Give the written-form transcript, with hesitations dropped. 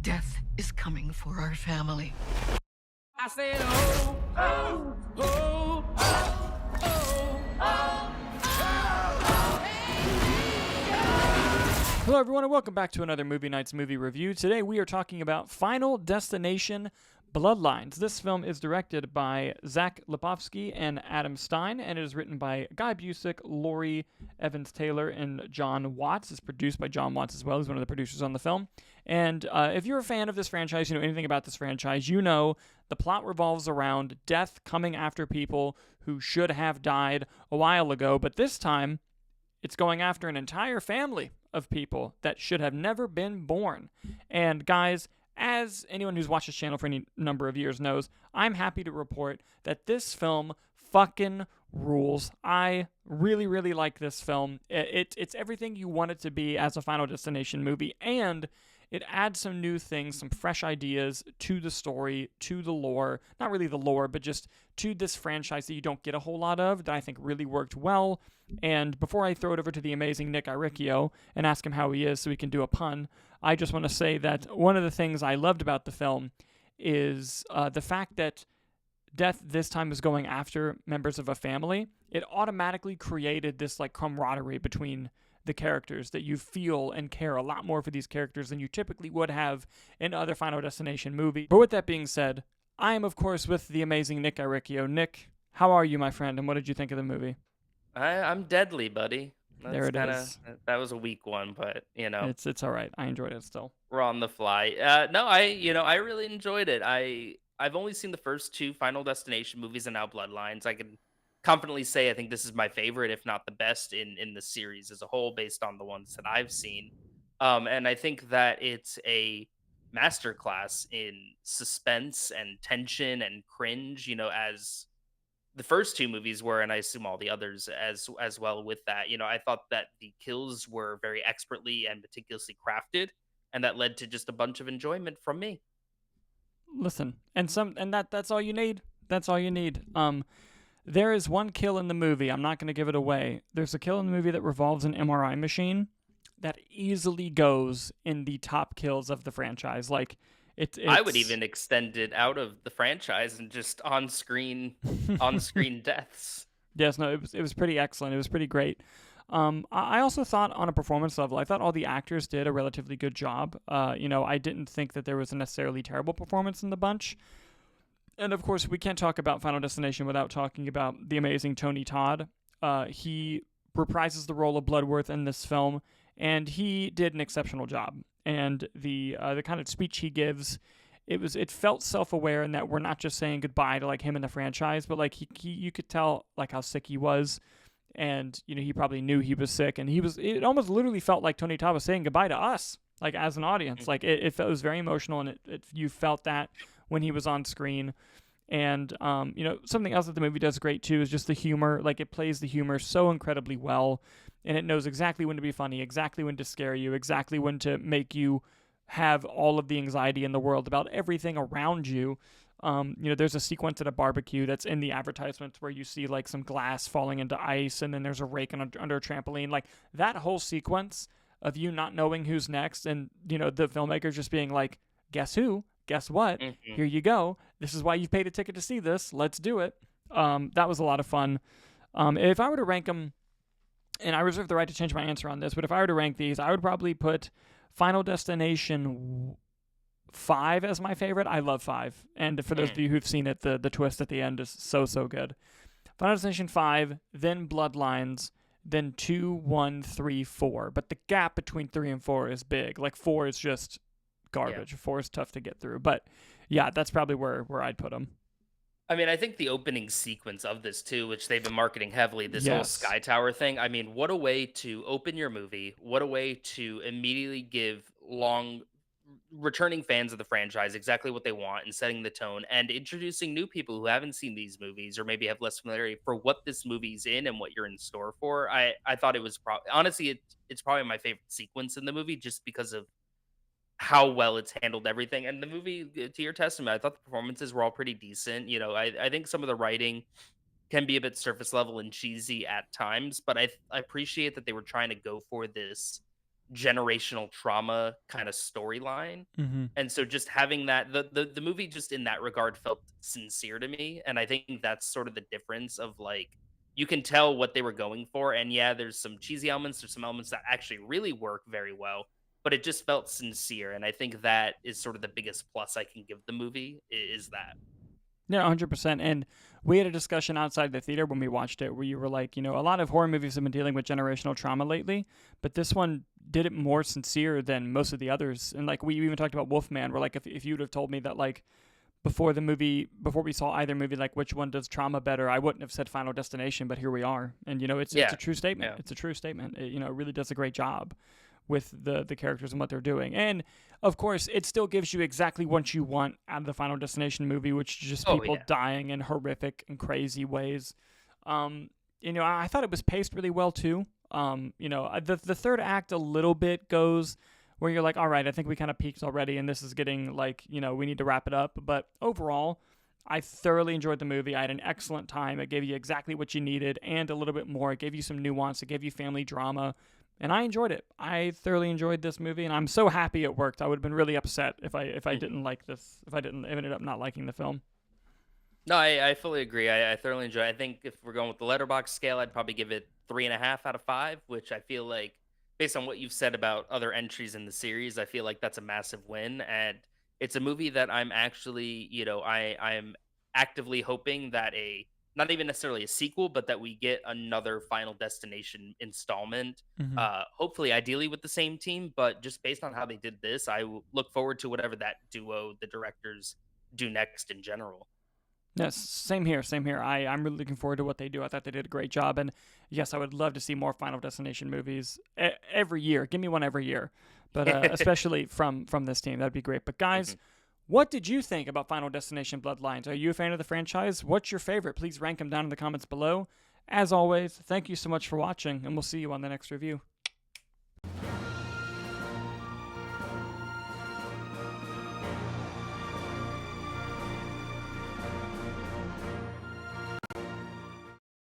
Death is coming for our family. I said, oh, oh, oh, oh, oh, Hello, everyone, and welcome back to another Movie Nights movie review. Today, we are talking about Final Destination: Bloodlines. This film is directed by Lipovsky and Adam Stein, and it is written by Guy Busick, Laurie Evans Taylor, and John Watts. It's produced by John Watts as well. He's one of the producers on the film. And if you're a fan of this franchise, you know anything about this franchise, you know the plot revolves around death coming after people who should have died a while ago, but this time, it's going after an entire family of people that should have never been born. And guys, as anyone who's watched this channel for any number of years knows, I'm happy to report that this film fucking rules. I really, really like this film. It's everything you want it to be as a Final Destination movie, and it adds some new things, some fresh ideas to the story, to the lore. Not really the lore, but just to this franchise that you don't get a whole lot of, that I think really worked well. And before I throw it over to the amazing Nick Iricchio and ask him how he is so we can do a pun, I just want to say that one of the things I loved about the film is the fact that death this time was going after members of a family. It automatically created this like camaraderie between the characters, that you feel and care a lot more for these characters than you typically would have in other Final Destination movies. But with that being said, I am of course with the amazing Nick Iricchio. Nick, how are you, my friend, and what did you think of the movie? I'm deadly, buddy. There it is. That was a weak one, but It's all right. I enjoyed it still. we're on the fly. No, I really enjoyed it. I've only seen the first two Final Destination movies and now Bloodlines. I can confidently say I think this is my favorite, if not the best, in the series as a whole, based on the ones that I've seen. And I think that it's a masterclass in suspense and tension and cringe. As the first two movies were, and I assume all the others as well with that. I thought that the kills were very expertly and meticulously crafted, and that led to just a bunch of enjoyment from me. Listen, that's all you need. That's all you need. There is one kill in the movie. I'm not going to give it away. There's a kill in the movie that revolves an MRI machine that easily goes in the top kills of the franchise. Like I would even extend it out of the franchise and just on screen deaths. Yes, no, it was pretty excellent. It was pretty great. I also thought on a performance level, I thought all the actors did a relatively good job. I didn't think that there was a necessarily terrible performance in the bunch. And of course, we can't talk about Final Destination without talking about the amazing Tony Todd. He reprises the role of Bloodworth in this film, and he did an exceptional job. And the kind of speech he gives, it felt self-aware in that we're not just saying goodbye to like him in the franchise, but like you could tell like how sick he was, and he probably knew he was sick, and it almost literally felt like Tony Todd was saying goodbye to us, like as an audience. Like it was very emotional, and you felt that when he was on screen. And something else that the movie does great too is just the humor. Like it plays the humor so incredibly well, and it knows exactly when to be funny, exactly when to scare you, exactly when to make you have all of the anxiety in the world about everything around you. There's a sequence at a barbecue that's in the advertisements where you see like some glass falling into ice, and then there's a rake under a trampoline. Like that whole sequence of you not knowing who's next, and the filmmaker just being like, guess who? Guess what? Mhm. Here you go. This is why you've paid a ticket to see this. Let's do it. That was a lot of fun. If I were to rank them, and I reserve the right to change my answer on this, but if I were to rank these, I would probably put Final Destination 5 as my favorite. I love 5. And for those of you who've seen it, the twist at the end is so, so good. Final Destination 5, then Bloodlines, then 2, 1, 3, 4. But the gap between 3 and 4 is big. Like 4 is just garbage. Yeah. 4 is tough to get through. But yeah, that's probably where I'd put them. I mean, I think the opening sequence of this too, which they've been marketing heavily, this whole Sky Tower thing. I mean, what a way to open your movie. What a way to immediately give returning fans of the franchise exactly what they want, and setting the tone and introducing new people who haven't seen these movies or maybe have less familiarity for what this movie's in and what you're in store for. I thought it was honestly, it's probably my favorite sequence in the movie, just because of how well it's handled everything. And the movie, to your testament, I thought the performances were all pretty decent. I think some of the writing can be a bit surface level and cheesy at times, but I appreciate that they were trying to go for this generational trauma kind of storyline. Mm-hmm. And so just having that the movie just in that regard felt sincere to me. And I think that's sort of the difference of like you can tell what they were going for. And yeah, there's some cheesy elements, there's some elements that actually really work very well, but it just felt sincere. And I think that is sort of the biggest plus I can give the movie is that. Yeah, 100%. And we had a discussion outside the theater when we watched it where you were like, a lot of horror movies have been dealing with generational trauma lately, but this one did it more sincere than most of the others. And like we even talked about Wolfman, where like if you would have told me that like before we saw either movie, like which one does trauma better, I wouldn't have said Final Destination, but here we are. And it's a true statement. Yeah. It's a true statement. It really does a great job with the characters and what they're doing. And of course, it still gives you exactly what you want out of the Final Destination movie, which is just people dying in horrific and crazy ways. I thought it was paced really well too. The third act a little bit goes where you're like, all right, I think we kind of peaked already, and this is getting like, we need to wrap it up. But overall, I thoroughly enjoyed the movie. I had an excellent time. It gave you exactly what you needed and a little bit more. It gave you some nuance. It gave you family drama. And I enjoyed it. I thoroughly enjoyed this movie, and I'm so happy it worked. I would have been really upset if I didn't like this, if I ended up not liking the film. No, I fully agree. I thoroughly enjoy it. I think if we're going with the letterbox scale, I'd probably give it 3.5 out of 5, which I feel like, based on what you've said about other entries in the series, I feel like that's a massive win. And it's a movie that I'm actually, I'm actively hoping that not even necessarily a sequel, but that we get another Final Destination installment. Mm-hmm. Hopefully, ideally with the same team, but just based on how they did this, I look forward to whatever that duo, the directors, do next in general. Yes, same here. I'm really looking forward to what they do. I thought they did a great job, and yes, I would love to see more Final Destination movies every year. Give me one every year, but especially from this team, that'd be great. But guys. Mm-hmm. What did you think about Final Destination Bloodlines? Are you a fan of the franchise? What's your favorite? Please rank them down in the comments below. As always, thank you so much for watching, and we'll see you on the next review.